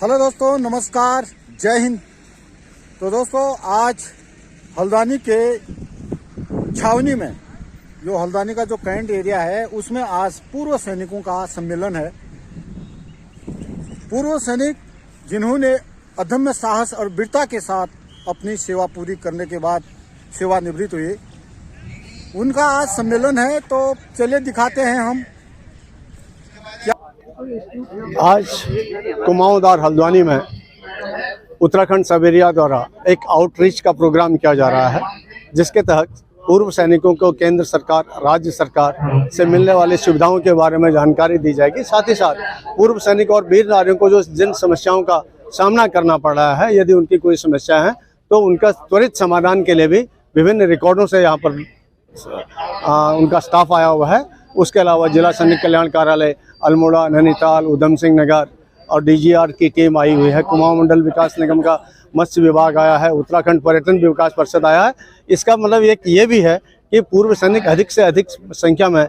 Hello दोस्तों, नमस्कार, जय हिंद। तो दोस्तों, आज हल्द्वानी के छावनी में, जो हल्द्वानी का जो कैंट एरिया है, उसमें आज पूर्व सैनिकों का सम्मेलन है। पूर्व सैनिक जिन्होंने अदम्य साहस और वीरता के साथ अपनी सेवा पूरी करने के बाद सेवानिवृत्त हुए, उनका आज सम्मेलन है। तो चलिए दिखाते हैं हम। आज कुमाऊंदार हल्द्वानी में उत्तराखंड सबेरिया द्वारा एक आउटरीच का प्रोग्राम किया जा रहा है, जिसके तहत पूर्व सैनिकों को केंद्र सरकार, राज्य सरकार से मिलने वाली सुविधाओं के बारे में जानकारी दी जाएगी। साथ ही साथ पूर्व सैनिक और वीर नारियों को जो जिन समस्याओं का सामना करना पड़ रहा है, यदि उनकी कोई समस्या है तो उनका त्वरित समाधान के लिए भी विभिन्न रिकॉर्डों से यहाँ पर उनका स्टाफ आया हुआ है। उसके अलावा जिला सैनिक कल्याण कार्यालय अल्मोड़ा, नैनीताल, उधम सिंह नगर और डीजीआर की टीम आई हुई है। कुमाऊं मंडल विकास निगम का मत्स्य विभाग आया है, उत्तराखंड पर्यटन विकास परिषद आया है। इसका मतलब एक ये भी है कि पूर्व सैनिक अधिक से अधिक संख्या में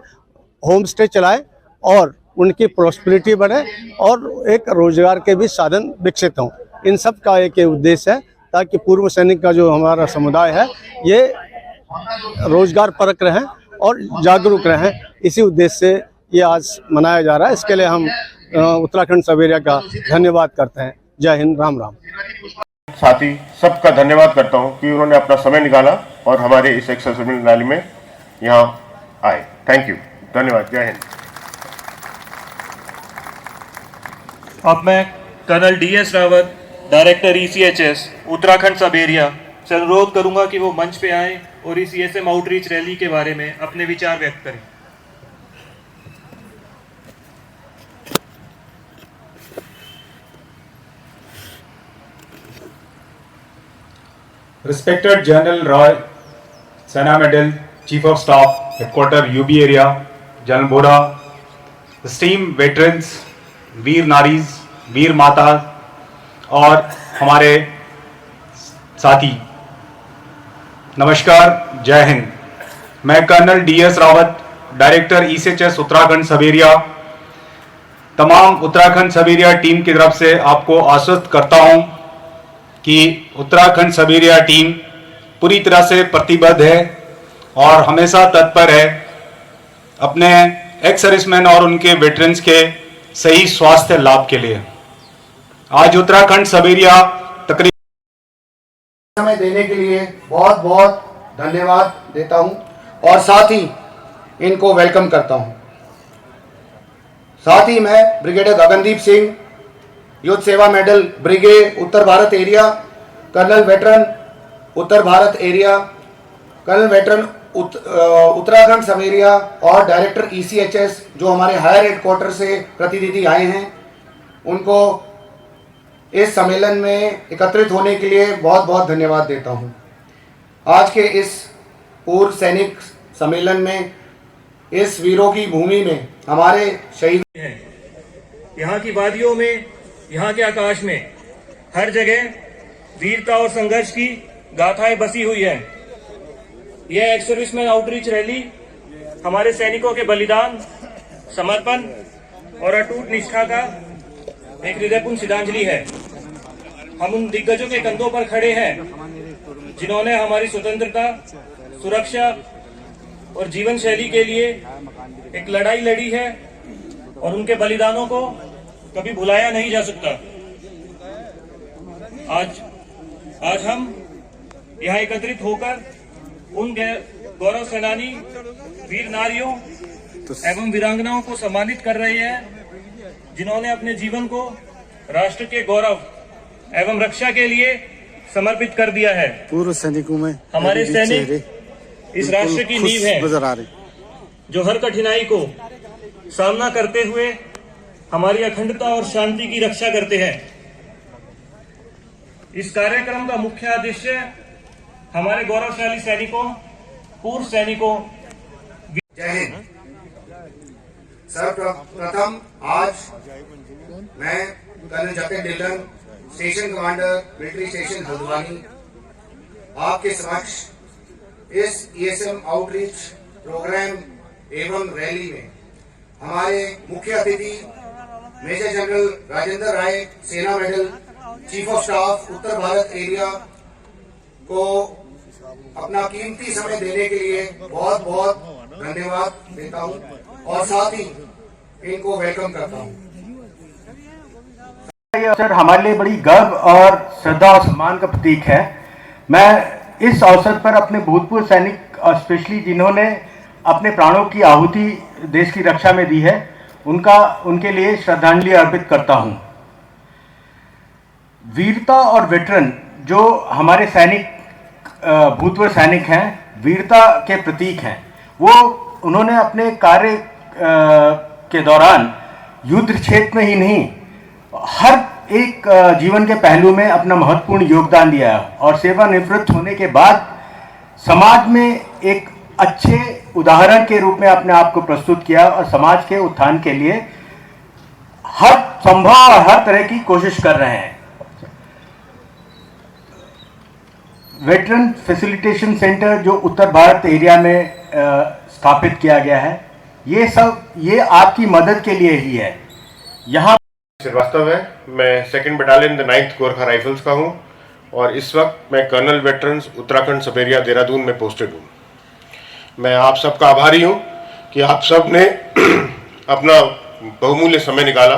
होम स्टे चलाए और उनकी प्रॉस्पेरिटी बढ़े और एक रोजगार के भी साधन विकसित हों। इन सब का एक उद्देश्य है ताकि पूर्व सैनिक का जो हमारा समुदाय है ये रोजगार परक रहें और जागरूक रहें। इसी उद्देश्य से ये आज मनाया जा रहा है। इसके लिए हम उत्तराखंड सबेरिया का धन्यवाद करते हैं। जय हिंद, राम राम। साथी सबका धन्यवाद करता हूं कि उन्होंने अपना समय निकाला और हमारे इस एक्सेसिबिलिटी रैली में यहाँ आए। थैंक यू, धन्यवाद, जय हिंद। अब मैं colonel DS Rawat, director ECHS Uttarakhand sub area से अनुरोध करूंगा कि वो मंच पे आए और इस ESM आउटरीच रैली के बारे में अपने विचार व्यक्त करें। Respected General Roy, Sena Medal, Chief of Staff, Headquarter UB area, General Bora, esteemed veterans, वीर नारीज, वीर माता और हमारे साथी, नमस्कार, जय हिंद। मैं colonel DS Rawat, director ECHS Uttarakhand sub area, तमाम उत्तराखंड सबेरिया टीम की तरफ से आपको आश्वस्त करता हूं कि उत्तराखंड सबेरिया टीम पूरी तरह से प्रतिबद्ध है और हमेशा तत्पर है अपने एक्स सर्विसमैन और उनके वेटरन्स के सही स्वास्थ्य लाभ के लिए। आज उत्तराखंड सबेरिया तकरीबन समय देने के लिए बहुत बहुत धन्यवाद देता हूं और साथ ही इनको वेलकम करता हूं। साथ ही मैं brigadier Gagandeep Singh, Yudh Seva medal brigade Uttar Bharat area, colonel veteran Uttar Bharat area, colonel veteran Uttarakhand sub area और डायरेक्टर ECHS जो हमारे हायर हेडक्वार्टर से प्रतिनिधि आए हैं, उनको इस सम्मेलन में एकत्रित होने के लिए बहुत बहुत धन्यवाद देता हूं। आज के इस पूर्व सैनिक सम्मेलन में, इस वीरों की भूमि में हमारे शहीद हैं। यहाँ की वादियों में, यहाँ के आकाश में हर जगह वीरता और संघर्ष की गाथाएं बसी हुई है। यह एक्स सर्विसमैन आउटरीच रैली हमारे सैनिकों के बलिदान, समर्पण और अटूट निष्ठा का एक हृदयपूर्ण श्रद्धांजलि है। हम उन दिग्गजों के कंधों पर खड़े हैं जिन्होंने हमारी स्वतंत्रता, सुरक्षा और जीवन शैली के लिए एक लड़ाई लड़ी है और उनके बलिदानों को कभी भुलाया नहीं जा सकता। आज हम यहाँ एकत्रित होकर उन गौरव सेनानी, वीर नारियों एवं वीरांगनाओं को सम्मानित कर रहे हैं जिन्होंने अपने जीवन को राष्ट्र के गौरव एवं रक्षा के लिए समर्पित कर दिया है। पूर्व सैनिकों में हमारे सैनिक इस राष्ट्र की नींव है जो हर कठिनाई को सामना करते हुए हमारी अखंडता और शांति की रक्षा करते हैं। इस कार्यक्रम का मुख्य उद्देश्य हमारे गौरवशाली सैनिकों, पूर्व सैनिकों। जय हिंद। सर्वप्रथम आज मैं colonel Jatin Dhillon, station commander, military station Haldwani, आपके समक्ष इस ESM आउटरीच प्रोग्राम एवं रैली में हमारे मुख्य अतिथि major general Rajendra Rai, Sena medal, chief of staff Uttar Bharat area को अपना कीमती समय देने के लिए बहुत बहुत धन्यवाद देता हूं और साथ ही इनको वेलकम करता हूं। ये अवसर हमारे लिए बड़ी गर्व और श्रद्धा और सम्मान का प्रतीक है। मैं इस अवसर पर अपने भूतपूर्व सैनिक और स्पेशली जिन्होंने अपने प्राणों की आहुति देश की रक्षा में दी है उनके लिए श्रद्धांजलि अर्पित करता हूं। वीरता और वेटरन जो हमारे सैनिक भूतपूर्व सैनिक हैं, वीरता के प्रतीक हैं। वो उन्होंने अपने कार्य के दौरान युद्ध क्षेत्र में ही नहीं, हर एक जीवन के पहलू में अपना महत्वपूर्ण योगदान दिया और सेवानिवृत्त होने के बाद समाज में एक अच्छे उदाहरण के रूप में अपने आप को प्रस्तुत किया और समाज के उत्थान के लिए हर संभव और हर तरह की कोशिश कर रहे हैं। वेटरन फैसिलिटेशन सेंटर जो उत्तर भारत एरिया में स्थापित किया गया है, ये आपकी मदद के लिए ही है। यहाँ श्रीवास्तव है, मैं 2nd battalion the 9th Gorkha rifles का हूँ और इस वक्त मैं कर्नल वेटरन्स उत्तराखंड सब एरिया देहरादून में पोस्टेड हूँ। मैं आप सबका आभारी हूँ कि आप सब ने अपना बहुमूल्य समय निकाला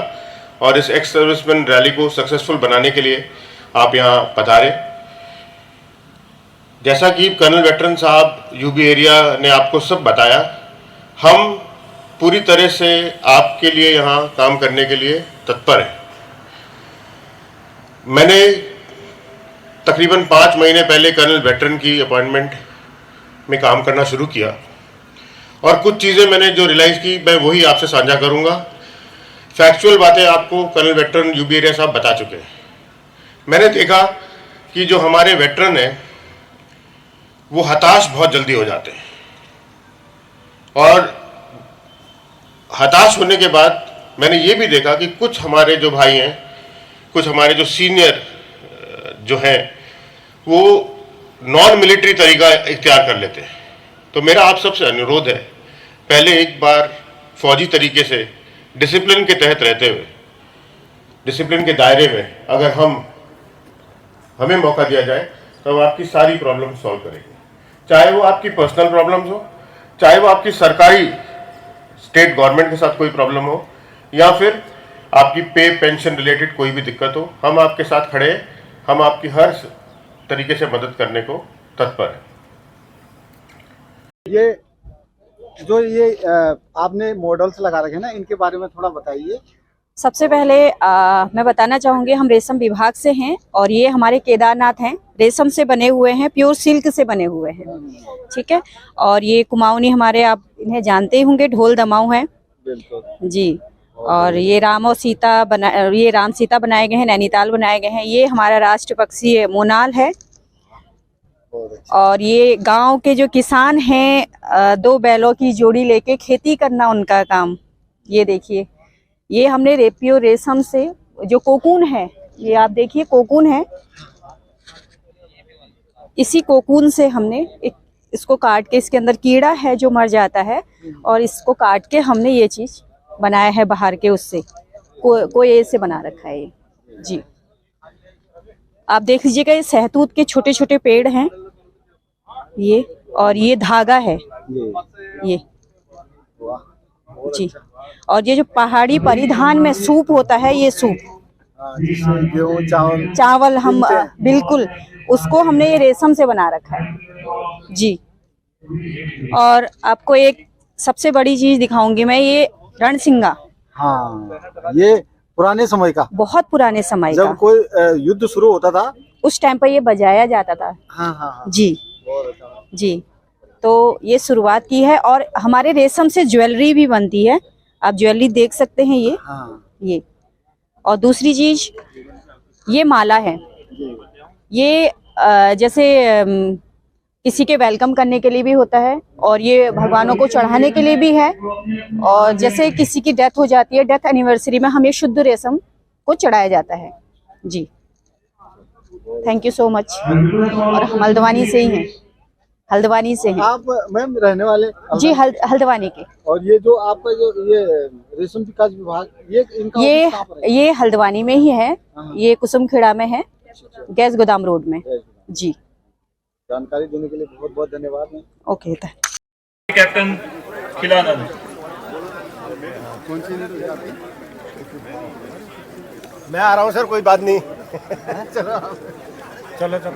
और इस एक्स सर्विसमैन रैली को सक्सेसफुल बनाने के लिए आप यहाँ पधारे। जैसा कि कर्नल वेटरन साहब यूबी एरिया ने आपको सब बताया, हम पूरी तरह से आपके लिए यहाँ काम करने के लिए तत्पर हैं। मैंने तकरीबन 5 महीने पहले कर्नल वेटरन की अपॉइंटमेंट में काम करना शुरू किया और कुछ चीज़ें मैंने जो रियलाइज़ की मैं वही आपसे साझा करूँगा। फैक्चुअल बातें आपको कर्नल वेटरन यूबी एरिया साहब बता चुके हैं। मैंने देखा कि जो हमारे वेटरन हैं वो हताश बहुत जल्दी हो जाते हैं और हताश होने के बाद मैंने ये भी देखा कि कुछ हमारे जो भाई हैं, कुछ हमारे जो सीनियर जो हैं, वो नॉन मिलिट्री तरीका इख्तियार कर लेते हैं। तो मेरा आप सबसे अनुरोध है, पहले एक बार फौजी तरीके से डिसिप्लिन के तहत रहते हुए, डिसिप्लिन के दायरे में अगर हमें मौका दिया जाए तो आपकी सारी प्रॉब्लम सॉल्व करेंगे। चाहे वो आपकी पर्सनल प्रॉब्लम्स हो, चाहे वो आपकी सरकारी स्टेट गवर्नमेंट के साथ कोई प्रॉब्लम हो, या फिर आपकी पे पेंशन रिलेटेड कोई भी दिक्कत हो, हम आपके साथ खड़े हैं। हम आपकी हर तरीके से मदद करने को तत्पर हैं। ये आपने मॉडल्स लगा रखे हैं ना, इनके बारे में थोड़ा बताइए। सबसे पहले मैं बताना चाहूँगी, हम रेशम विभाग से हैं और ये हमारे केदारनाथ हैं, रेशम से बने हुए हैं, प्योर सिल्क से बने हुए हैं, ठीक है। और ये कुमाऊनी हमारे, आप इन्हें जानते ही होंगे, ढोल दमाऊ हैं जी। और ये राम सीता बनाए गए हैं, नैनीताल बनाए गए हैं। ये हमारा राष्ट्र पक्षी मोनाल है। और ये गांव के जो किसान हैं, 2 बैलों की जोड़ी लेके खेती करना उनका काम। ये देखिए, ये हमने रेपियो रेशम से जो कोकून है, ये आप देखिए कोकून है, इसी कोकून से हमने इसको काट के, इसके अंदर कीड़ा है जो मर जाता है, और इसको काट के हमने ये चीज बनाया है बाहर के उससे, कोई ऐसे बना रखा है ये जी। आप देख लीजिएगा, ये सहतूत के छोटे छोटे पेड़ हैं ये, और ये धागा है ये जी। और ये जो पहाड़ी परिधान में सूप होता है, ये सूप गेहूं चावल हम बिल्कुल उसको हमने ये रेशम से बना रखा है जी। और आपको एक सबसे बड़ी चीज दिखाऊंगी मैं, ये रणसिंगा। हाँ, ये पुराने समय का, बहुत पुराने समय का, जब कोई युद्ध शुरू होता था उस टाइम पर ये बजाया जाता था। हाँ। जी जी। तो ये शुरुआत की है, और हमारे रेशम से ज्वेलरी भी बनती है, आप ज्वेलरी देख सकते हैं ये ये। और दूसरी चीज, ये माला है, ये जैसे किसी के वेलकम करने के लिए भी होता है, और ये भगवानों को चढ़ाने के लिए भी है। और जैसे किसी की डेथ हो जाती है, डेथ एनिवर्सरी में हम ये शुद्ध रेशम को चढ़ाया जाता है जी। Thank you so much. और हम हल्द्वानी से ही हैं। हल्द्वानी से हैं। आप मैम रहने वाले जी हल्द्वानी के। और ये जो आपका जो ये रेशम विकास विभाग ये इनका ऑफिस कहाँ पर है? ये हल्द्वानी में ही है। हाँ। ये कुसुमखेड़ा में है, गैस गोदाम रोड में। जी जानकारी देने के लिए बहुत बहुत धन्यवाद मैम। Okay captain Khilanand. मैं आ रहा हूँ सर, कोई बात नहीं। चलो चलो।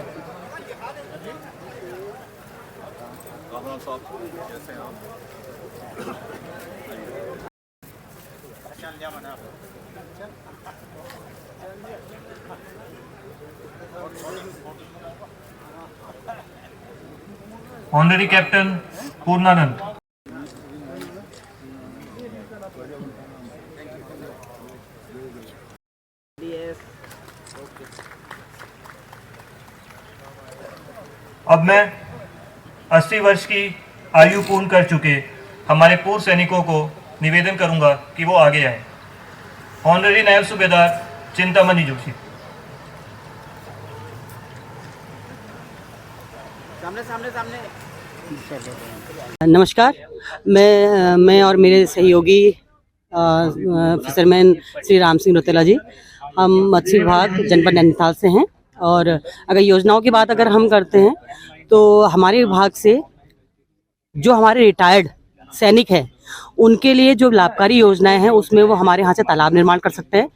ऑनरेरी कैप्टन पूर्णानंद। अब मैं 80 वर्ष की आयु पूर्ण कर चुके हमारे पूर्व सैनिकों को निवेदन करूंगा कि वो आगे आए। ऑनरेरी नायब सूबेदार चिंतामणि जोशी। नमस्कार, मैं और मेरे सहयोगी फिशरमैन श्री राम सिंह रोतेला जी, हम मत्स्य विभाग जनपद नैनीताल से हैं। और अगर योजनाओं की बात अगर हम करते हैं तो हमारे विभाग से जो हमारे रिटायर्ड सैनिक हैं उनके लिए जो लाभकारी योजनाएं हैं उसमें वो हमारे यहाँ से तालाब निर्माण कर सकते हैं।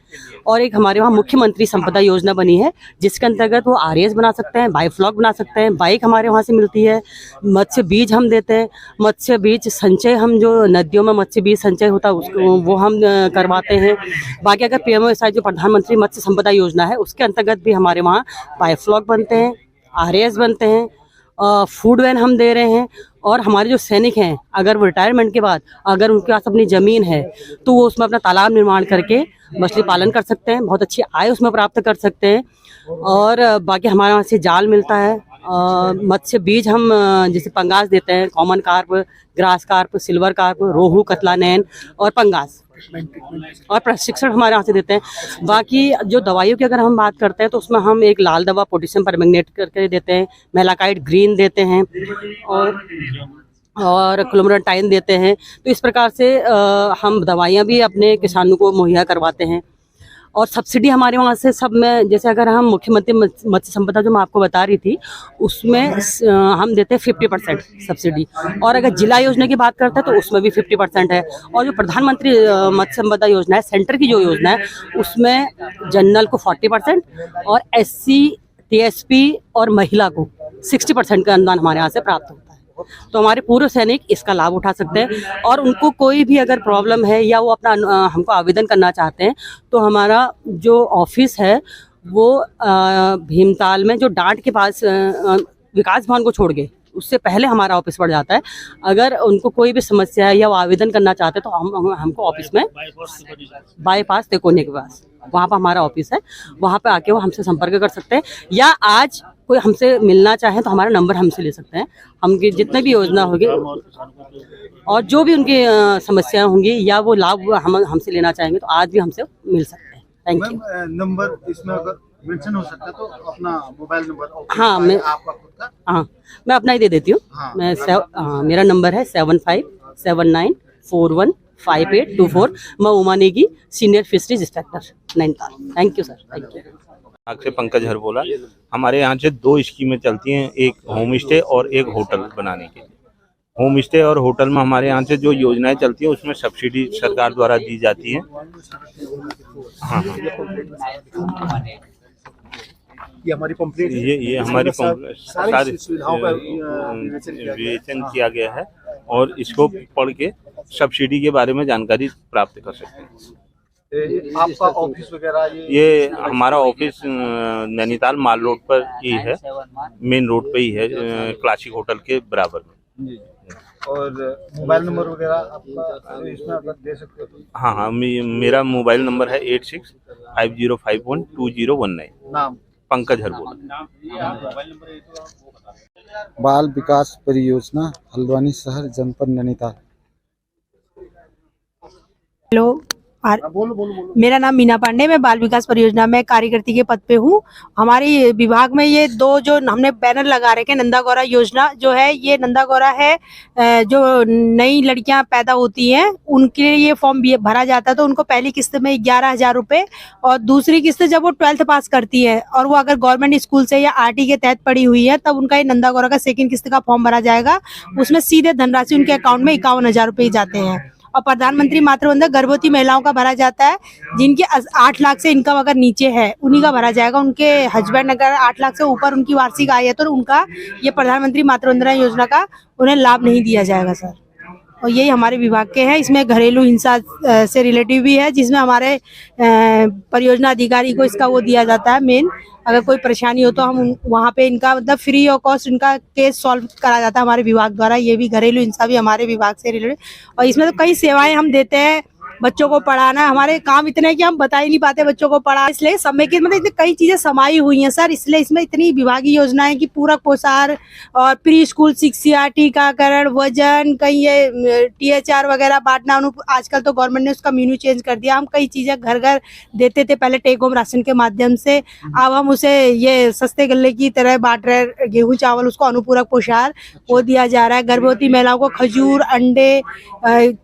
और एक हमारे वहाँ मुख्यमंत्री संपदा योजना बनी है जिसके अंतर्गत वो आरएएस बना सकते हैं, बायोफ्लॉक बना सकते हैं, बाइक हमारे वहाँ से मिलती है, मत्स्य बीज हम देते हैं, मत्स्य बीज संचय हम जो नदियों में मत्स्य बीज संचय होता है उसको वो हम करवाते हैं। बाकी अगर पीएमओएसवाई जो प्रधानमंत्री मत्स्य संपदा योजना है उसके अंतर्गत भी हमारे वहाँ बायोफ्लॉक बनते हैं, आरएएस बनते हैं, फूड वैन हम दे रहे हैं। और हमारे जो सैनिक हैं अगर वो रिटायरमेंट के बाद अगर उनके पास अपनी ज़मीन है तो वो उसमें अपना तालाब निर्माण करके मछली पालन कर सकते हैं, बहुत अच्छी आय उसमें प्राप्त कर सकते हैं। और बाकी हमारे वहाँ से जाल मिलता है, मत्स्य बीज हम जैसे पंगास देते हैं, common carp, grass carp, silver carp, rohu, catla, नैन और पंगास, और प्रशिक्षण हमारे यहाँ से देते हैं। बाकी जो दवाइयों की अगर हम बात करते हैं तो उसमें हम एक लाल दवा पोटेशियम परमैंगनेट करके देते हैं, मेलाकाइट ग्रीन देते हैं और क्लोमराटाइन देते हैं। तो इस प्रकार से हम दवाइयाँ भी अपने किसानों को मुहैया करवाते हैं। और सब्सिडी हमारे वहाँ से सब में, जैसे अगर हम मुख्यमंत्री मत्स्य संपदा जो मैं आपको बता रही थी उसमें हम देते हैं 50% सब्सिडी। और अगर जिला योजना की बात करते हैं तो उसमें भी 50% है। और जो प्रधानमंत्री मत्स्य संपदा योजना है, सेंटर की जो योजना है, उसमें जनरल को 40% और SC, TSP और महिला को 60% का अनुदान हमारे यहाँ से प्राप्त होता है। तो हमारे पूर्व सैनिक इसका लाभ उठा सकते हैं। और उनको कोई भी अगर प्रॉब्लम है या वो अपना हमको आवेदन करना चाहते हैं तो हमारा जो ऑफिस है वो भीमताल में जो डांट के पास विकास भवन को छोड़ के उससे पहले हमारा ऑफिस पड़ जाता है। अगर उनको कोई भी समस्या है या वो आवेदन करना चाहते हैं तो हमको ऑफिस में बाईपास तेकोने के पास वहाँ पर हमारा ऑफिस है, वहाँ पे आके वो हमसे संपर्क कर सकते हैं। या आज कोई हमसे मिलना चाहे तो हमारा नंबर हमसे ले सकते हैं। हमकी जितने भी योजना होगी और जो भी उनकी समस्याएं होंगी या वो लाभ हमसे लेना चाहेंगे तो आज भी हमसे मिल सकते हैं। Thank you. नंबर इसमें अगर मेंशन हो सकता है तो अपना मोबाइल नंबर। हाँ, मैं आपका खुद का, हाँ मैं अपना ही दे देती हूँ। हाँ, मेरा नंबर है 7579415824। मैं Uma Negi, senior fisheries inspector Nainital. Thank you sir, thank you. से पंकज हरबोला। हमारे यहाँ से 2 स्कीमें चलती हैं, एक होम स्टे और एक होटल बनाने के लिए। होम स्टे और होटल में हमारे यहाँ से जो योजनाएं चलती हैं उसमें सब्सिडी सरकार द्वारा दी जाती है। हाँ, ये हमारी पंपलेट, ये हमारी सारी विवेचन किया गया है और इसको पढ़ के सब्सिडी के बारे में जानकारी प्राप्त कर सकते हैं। आपका ऑफिस वगैरह ये हमारा ऑफिस नैनीताल माल रोड पर ही है, मेन रोड पे ही है, क्लासिक होटल के बराबर में। और मोबाइल नंबर वगैरह आपका इसमें अगर दे सकते हो? हाँ, मेरा मोबाइल नंबर है 8650512019। नाम पंकज हरबोला। बाल विकास परियोजना हल्द्वानी शहर जनपद नैनीताल। हेलो, मेरा नाम मीना पांडे, मैं बाल विकास परियोजना में कार्यकर्ती के पद पे हूँ। हमारी विभाग में ये दो जो हमने बैनर लगा रखे, नंदा गौरा योजना जो है, ये नंदा गौरा है जो नई लड़कियां पैदा होती हैं उनके लिए ये फॉर्म भरा जाता है। तो उनको पहली किस्त में 11,000 रुपए और दूसरी किस्त जब वो 12th पास करती है और वो अगर गवर्नमेंट स्कूल से या आरटी के तहत पढ़ी हुई है, तब उनका ये नंदा गौरा का सेकंड किस्त का फॉर्म भरा जाएगा। उसमें सीधे धनराशि उनके अकाउंट में 51,000 रुपए जाते हैं। और प्रधानमंत्री मातृवंदना गर्भवती महिलाओं का भरा जाता है, जिनके 8 लाख से इनकम अगर नीचे है उन्हीं का भरा जाएगा। उनके हस्बैंड अगर 8 लाख से ऊपर उनकी वार्षिक आय है तो उनका ये प्रधानमंत्री मातृवंदना योजना का उन्हें लाभ नहीं दिया जाएगा सर। और यही हमारे विभाग के हैं। इसमें घरेलू हिंसा से रिलेटिव भी है, जिसमें हमारे परियोजना अधिकारी को इसका वो दिया जाता है मेन। अगर कोई परेशानी हो तो हम वहाँ पे इनका मतलब फ्री ऑफ कॉस्ट इनका केस सॉल्व करा जाता है हमारे विभाग द्वारा। ये भी घरेलू हिंसा भी हमारे विभाग से रिलेटेड। और इसमें तो कई सेवाएं हम देते हैं। बच्चों को पढ़ाना, हमारे काम इतने हैं कि हम बता ही नहीं पाते बच्चों को पढ़ा, इसलिए समय की मतलब इतनी कई चीजें समाई हुई हैं सर। इसलिए इसमें इतनी विभागीय योजनाएं कि पूरक पोषाहार और प्री स्कूल शिक्षा, टीकाकरण, वजन, कहीं ये THR वगैरह बांटना। आजकल तो गवर्नमेंट ने उसका मेन्यू चेंज कर दिया। हम कई चीजें घर घर देते थे पहले टेक होम राशन के माध्यम से, अब हम उसे ये सस्ते गल्ले की तरह बांट रहे। गेहूँ चावल उसको अनुपूरक पोषाहार वो दिया जा रहा है। गर्भवती महिलाओं को खजूर, अंडे,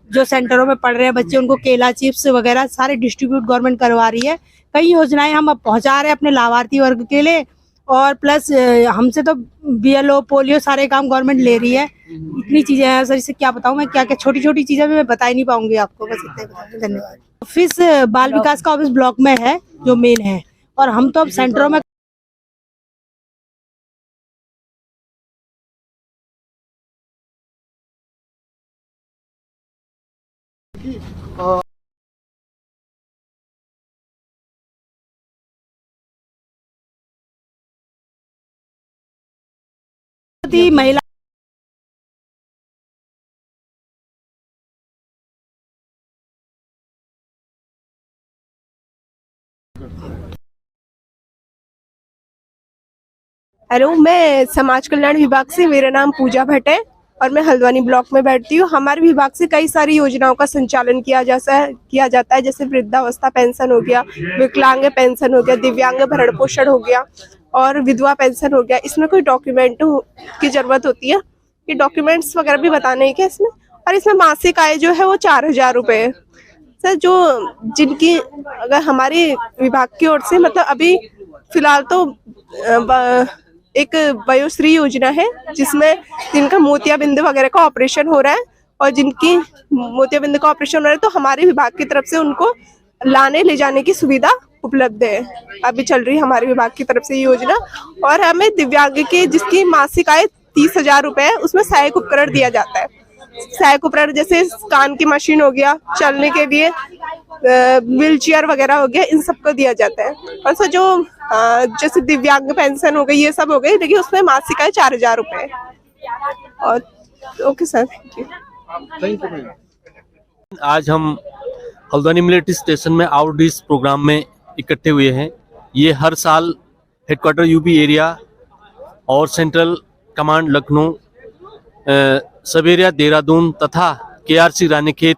जो सेंटरों में पढ़ रहे हैं बच्चे उनको केला, चिप्स वगैरह सारे डिस्ट्रीब्यूट गवर्नमेंट करवा रही है। कई योजनाएं हम अब पहुंचा रहे हैं अपने लाभार्थी वर्ग के लिए। और प्लस हमसे तो BLO, पोलियो सारे काम गवर्नमेंट ले रही है। इतनी चीजें हैं सर, इससे क्या बताऊं मैं, क्या क्या छोटी छोटी चीजें भी मैं बता ही नहीं पाऊंगी आपको। बस इतना ही बताऊंगी। धन्यवाद। ऑफिस बाल विकास का ऑफिस ब्लॉक में है जो मेन है, और हम तो अब सेंटरों में महिला हेलो, मैं समाज कल्याण विभाग से, मेरा नाम पूजा भट्ट है और मैं हल्द्वानी ब्लॉक में बैठती हूँ। हमारे विभाग से कई सारी योजनाओं का संचालन किया जाता है, जैसे वृद्धावस्था पेंशन हो गया, विकलांग पेंशन हो गया, दिव्यांग भरण पोषण हो गया और विधवा पेंशन हो गया। इसमें कोई डॉक्यूमेंट की जरूरत होती है, ये डॉक्यूमेंट्स वगैरह भी बताने के इसमें। और इसमें मासिक आय जो है वो 4,000 रुपए है सर। जो जिनकी अगर हमारे विभाग की ओर से मतलब अभी फिलहाल तो एक वयोश्री योजना है जिसमें जिनका मोतियाबिंद वगैरह का ऑपरेशन हो रहा है, और जिनकी मोतियाबिंद का ऑपरेशन हो रहा है तो हमारे विभाग की तरफ से उनको लाने ले जाने की सुविधा उपलब्ध है। अभी चल रही है हमारे विभाग की तरफ से ये योजना। और हमें दिव्यांग के जिसकी मासिक आय 30,000 रुपए है, उसमें सहायक उपकरण दिया जाता है। सहायक उपकरण जैसे कान की मशीन हो गया, चलने के लिए व्हील चेयर वगैरह हो गया, इन सबको दिया जाता है। और सर जो जैसे दिव्यांग पेंशन हो गई, ये सब हो गई, लेकिन उसमें मासिक आय 4,000 रुपए। और ओके सर, थैंक यू। आज हम हल्द्वानी मिलिट्री स्टेशन में आउटरीच प्रोग्राम में इकट्ठे हुए हैं। ये हर साल हेडक्वार्टर UP एरिया और सेंट्रल कमांड लखनऊ, सवेरिया देहरादून तथा KRC रानीखेत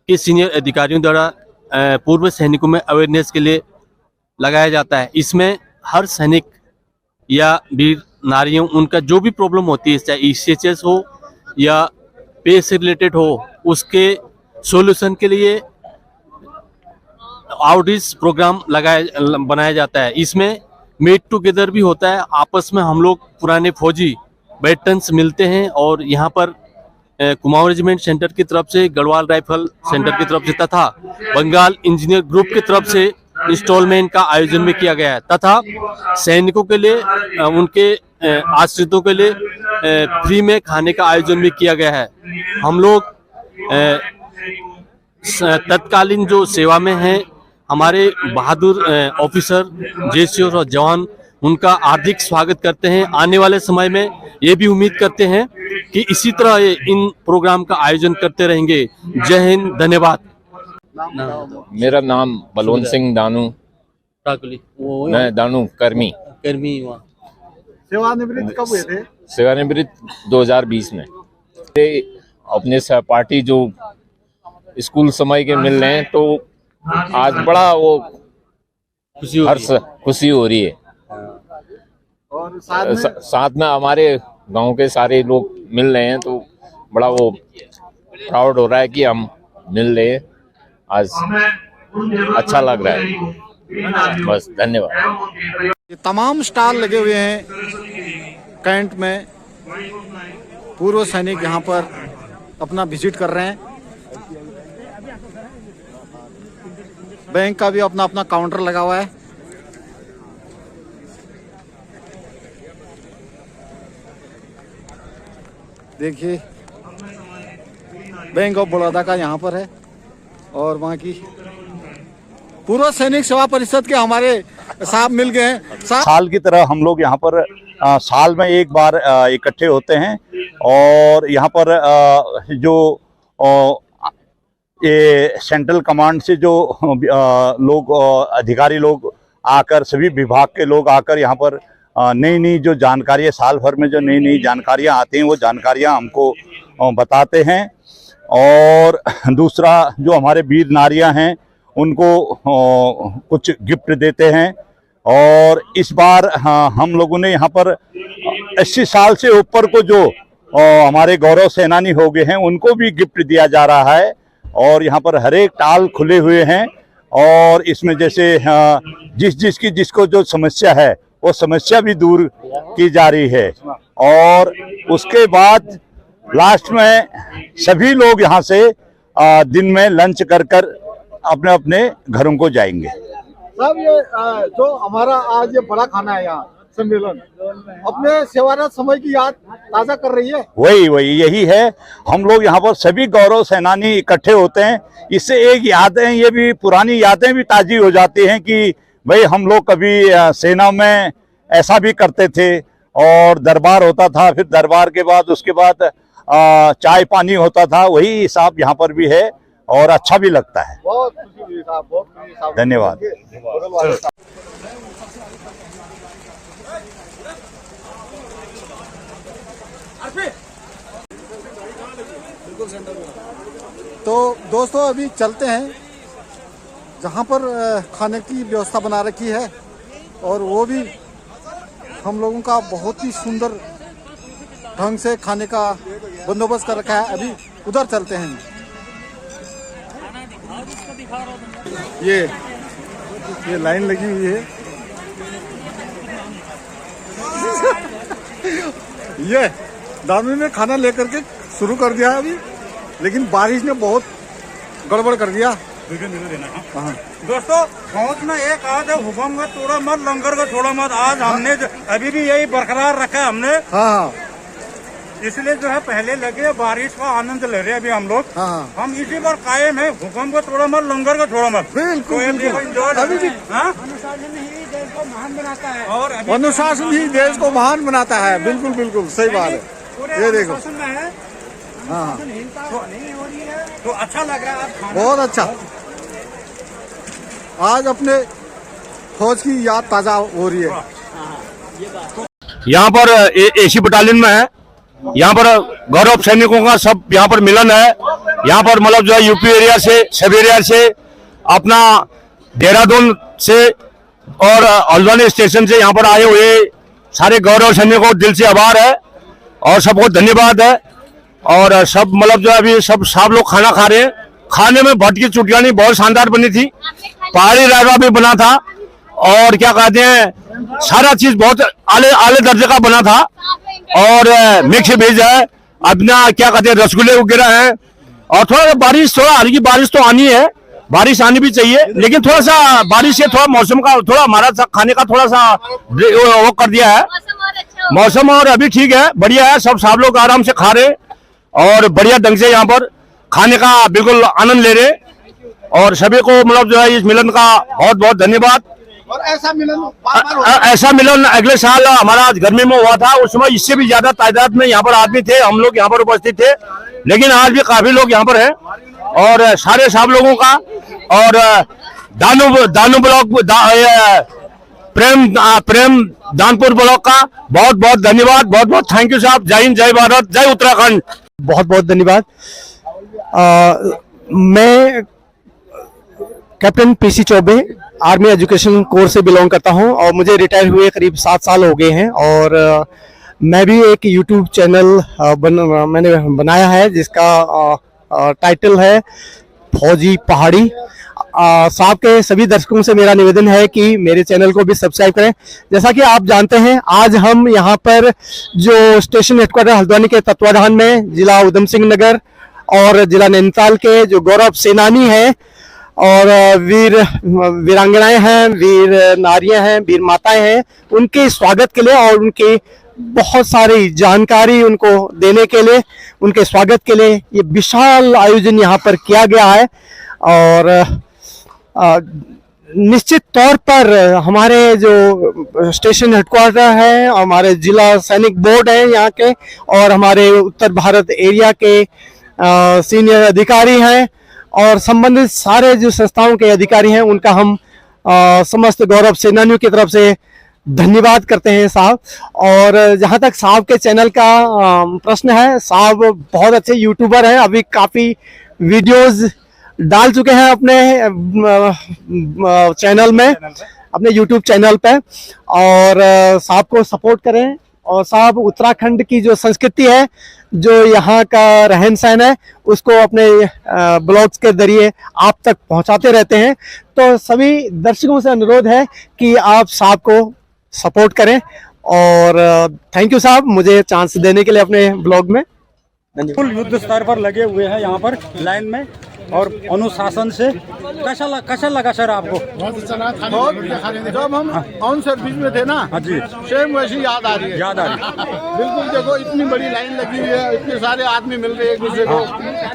के सीनियर अधिकारियों द्वारा पूर्व सैनिकों में अवेयरनेस के लिए लगाया जाता है। इसमें हर सैनिक या वीर नारियों उनका जो भी प्रॉब्लम होती है, चाहे ECHS हो या पे से रिलेटेड हो, उसके सॉल्यूशन के लिए आउटरीच प्रोग्राम बनाया जाता है। इसमें मीट टुगेदर भी होता है, आपस में हम लोग पुराने फौजी वेटरन्स मिलते हैं। और यहाँ पर कुमाऊं रेजिमेंट सेंटर की तरफ से, गढ़वाल राइफल सेंटर की तरफ से तथा बंगाल इंजीनियर ग्रुप की तरफ से इंस्टॉलमेंट का आयोजन भी किया गया है, तथा सैनिकों के लिए, उनके आश्रितों के लिए फ्री में खाने का आयोजन भी किया गया है। हम लोग तत्कालीन जो सेवा में हैं हमारे बहादुर ऑफिसर, JCOs और जवान, उनका हार्दिक स्वागत करते हैं। आने वाले समय में ये भी उम्मीद करते हैं कि इसी तरह ये इन प्रोग्राम का आयोजन करते रहेंगे। जय हिंद, धन्यवाद। मेरा नाम बलवंत सिंह दानू, मैं दानू कर्मी। सेवानिवृत्त कब हुए थे? सेवानिवृत्त 2020 में। अपने सहपाठी जो स्कूल समय के मिल रहे हैं, तो आज बड़ा वो खुशी हो रही है। और साथ में हमारे गांव के सारे लोग मिल रहे हैं, तो बड़ा वो प्राउड हो रहा है कि हम मिल रहे हैं। आज अच्छा लग रहा है। बस, धन्यवाद। ये तमाम स्टॉल लगे हुए हैं कैंट में। पूर्व सैनिक यहाँ पर अपना विजिट कर रहे हैं। बैंक का भी अपना अपना काउंटर लगा हुआ है। देखिए, बैंक ऑफ बड़ौदा का यहाँ पर है। और वहाँ की पूर्व सैनिक सेवा परिषद के हमारे साहब मिल गए हैं। साल की तरह हम लोग यहाँ पर साल में एक बार इकट्ठे होते हैं और यहाँ पर जो ये सेंट्रल कमांड से जो लोग अधिकारी लोग आकर, सभी विभाग के लोग आकर यहाँ पर नई नई जो जानकारियाँ, साल भर में जो नई नई जानकारियाँ आती हैं वो जानकारियाँ हमको बताते हैं। और दूसरा, जो हमारे वीर नारियाँ हैं उनको कुछ गिफ्ट देते हैं। और इस बार हम लोगों ने यहाँ पर 80 साल से ऊपर को जो हमारे गौरव सेनानी हो गए हैं उनको भी गिफ्ट दिया जा रहा है। और यहाँ पर हर एक टाल खुले हुए हैं और इसमें जैसे जिसको जो समस्या है वो समस्या भी दूर की जा रही है। और उसके बाद लास्ट में सभी लोग यहाँ से दिन में लंच कर अपने अपने घरों को जाएंगे। साहब, ये जो हमारा आज ये बड़ा खाना है यहाँ सम्मेलन, अपने सेवारत समय की याद ताजा कर रही है। वही यही है। हम लोग यहाँ पर सभी गौरव सेनानी इकट्ठे होते हैं। इससे एक यादें, ये भी पुरानी यादें भी ताजी हो जाती हैं कि भाई हम लोग कभी सेना में ऐसा भी करते थे और दरबार होता था, फिर दरबार के बाद उसके बाद चाय पानी होता था। वही हिसाब यहाँ पर भी है और अच्छा भी लगता है। बहुत खुशी हुई साहब, बहुत खुशी साहब। धन्यवाद। तो दोस्तों, अभी चलते हैं जहाँ पर खाने की व्यवस्था बना रखी है और वो भी हम लोगों का बहुत ही सुंदर ढंग से खाने का बंदोबस्त कर रखा है। अभी उधर चलते हैं। ये लाइन लगी हुई है। ये दानू ने खाना लेकर के शुरू कर दिया अभी, लेकिन बारिश ने बहुत गड़बड़ कर दिया। हाँ दोस्तों, फौज में एक आज हुक्म का थोड़ा मत, लंगर का थोड़ा मत। आज हमने अभी भी यही बरकरार रखा है हमने। हाँ, इसलिए जो है पहले लगे, बारिश का आनंद ले रहे हैं अभी हम लोग। हाँ, हम इसी पर कायम है। हुक्म को थोड़ा मत, लंगर का थोड़ा मत। बिल्कुल अभी भी अनुशासन ही देश को महान बनाता है। और अनुशासन ही देश को महान बनाता है। बिल्कुल बिल्कुल सही बात है। ये देखो, हाँ, नहीं हो रही है तो अच्छा लग रहा है। बहुत अच्छा। आज अपने फौज की याद ताजा हो रही है। यहाँ पर एसी बटालियन में है। यहाँ पर गौरव सैनिकों का सब यहाँ पर मिलन है। यहाँ पर मतलब जो है यूपी एरिया से, सब एरिया से, अपना देहरादून से और हल्द्वानी स्टेशन से यहाँ पर आए हुए सारे गौरव सैनिकों को दिल से आभार है और सबको धन्यवाद है। और सब मतलब जो अभी सब लोग खाना खा रहे हैं। खाने में भट्ट की चुटियानी बहुत शानदार बनी थी, पहाड़ी रायता भी बना था और क्या कहते हैं, सारा चीज बहुत आले दर्जे का बना था। और मिक्स वेज है, अपना क्या कहते हैं, रसगुल्ले वगैरह हैं। और थोड़ा बारिश, थोड़ा हल्की बारिश तो आनी है, बारिश आनी भी चाहिए, लेकिन थोड़ा सा बारिश से थोड़ा मौसम का, थोड़ा हमारा खाने का थोड़ा सा वो कर दिया है मौसम। और अभी ठीक है, बढ़िया है। सब लोग आराम से खा रहे और बढ़िया ढंग से यहाँ पर खाने का बिल्कुल आनंद ले रहे। और सभी को मतलब जो है इस मिलन का बहुत बहुत धन्यवाद। और ऐसा मिलन अगले साल हमारा गर्मी में हुआ था, उस समय इससे भी ज्यादा तादाद में यहाँ पर आदमी थे, हम लोग यहाँ पर उपस्थित थे। लेकिन आज भी काफी लोग यहाँ पर हैं और सारे सब लोगों का और दानू ब्लॉक प्रेम दानपुर ब्लॉक का बहुत बहुत धन्यवाद। बहुत बहुत थैंक यू साहब। जय हिंद, जय भारत, जय उत्तराखंड। बहुत बहुत धन्यवाद। मैं captain PC Choubey army education course से बिलोंग करता हूं और मुझे रिटायर हुए करीब 7 साल हो गए हैं। और मैं भी एक यूट्यूब चैनल मैंने बनाया है जिसका टाइटल है फौजी पहाड़ी। साहब के सभी दर्शकों से मेरा निवेदन है कि मेरे चैनल को भी सब्सक्राइब करें। जैसा कि आप जानते हैं, आज हम यहां पर जो स्टेशन हेडक्वार्टर हल्द्वानी के तत्वाधान में जिला उधम सिंह नगर और जिला नैनीताल के जो गौरव सेनानी हैं और वीरांगनाएं हैं, वीर नारियां हैं, वीर माताएं हैं, उनके स्वागत के लिए और उनकी बहुत सारी जानकारी उनको देने के लिए, उनके स्वागत के लिए ये विशाल आयोजन यहाँ पर किया गया है। और निश्चित तौर पर हमारे जो स्टेशन हेडक्वार्टर है, हमारे जिला सैनिक बोर्ड है यहाँ के और हमारे उत्तर भारत एरिया के सीनियर अधिकारी हैं और संबंधित सारे जो संस्थाओं के अधिकारी हैं, उनका हम समस्त गौरव सेनानियों की तरफ से धन्यवाद करते हैं साहब। और जहां तक साहब के चैनल का प्रश्न है, साहब बहुत अच्छे यूट्यूबर हैं, अभी काफ़ी वीडियोस डाल चुके हैं अपने चैनल में, अपने यूट्यूब चैनल पे। और साहब को सपोर्ट करें। और साहब उत्तराखंड की जो संस्कृति है, जो यहाँ का रहन सहन है, उसको अपने ब्लॉग्स के जरिए आप तक पहुँचाते रहते हैं। तो सभी दर्शकों से अनुरोध है कि आप साहब को सपोर्ट करें। और थैंक यू साहब, मुझे चांस देने के लिए अपने ब्लॉग में। फुल युद्ध स्तर पर लगे हुए हैं यहाँ पर लाइन में और अनुशासन से। कैसा लगा सर आपको? जब हम ऑन सर्विस में थे ना जी, सेम वैसी याद आ रही है। बिल्कुल, देखो इतनी बड़ी लाइन लगी हुई है, इतने सारे आदमी मिल रहे हैं एक दूसरे को,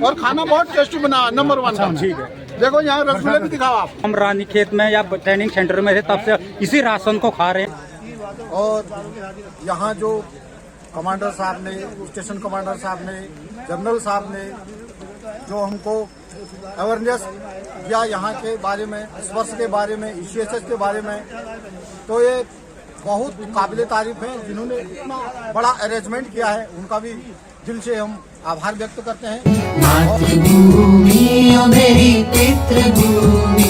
और खाना बहुत टेस्टी बना, नंबर 1। ठीक है, देखो यहाँ रसगुल्ले भी दिखाओ आप। हम रानीखेत में या ट्रेनिंग सेंटर में थे, तब से इसी राशन को खा रहे हैं। और यहाँ जो कमांडर साहब ने, स्टेशन कमांडर साहब ने, जनरल साहब ने जो हमको अवेयरनेस दिया यहाँ के बारे में, इस वर्ष के बारे में, ECHS के बारे में, तो ये बहुत काबिले तारीफ है। जिन्होंने इतना बड़ा अरेंजमेंट किया है, उनका भी दिल से हम आभार व्यक्त करते हैं। मातृभूमि ओ मेरी पितृभूमि,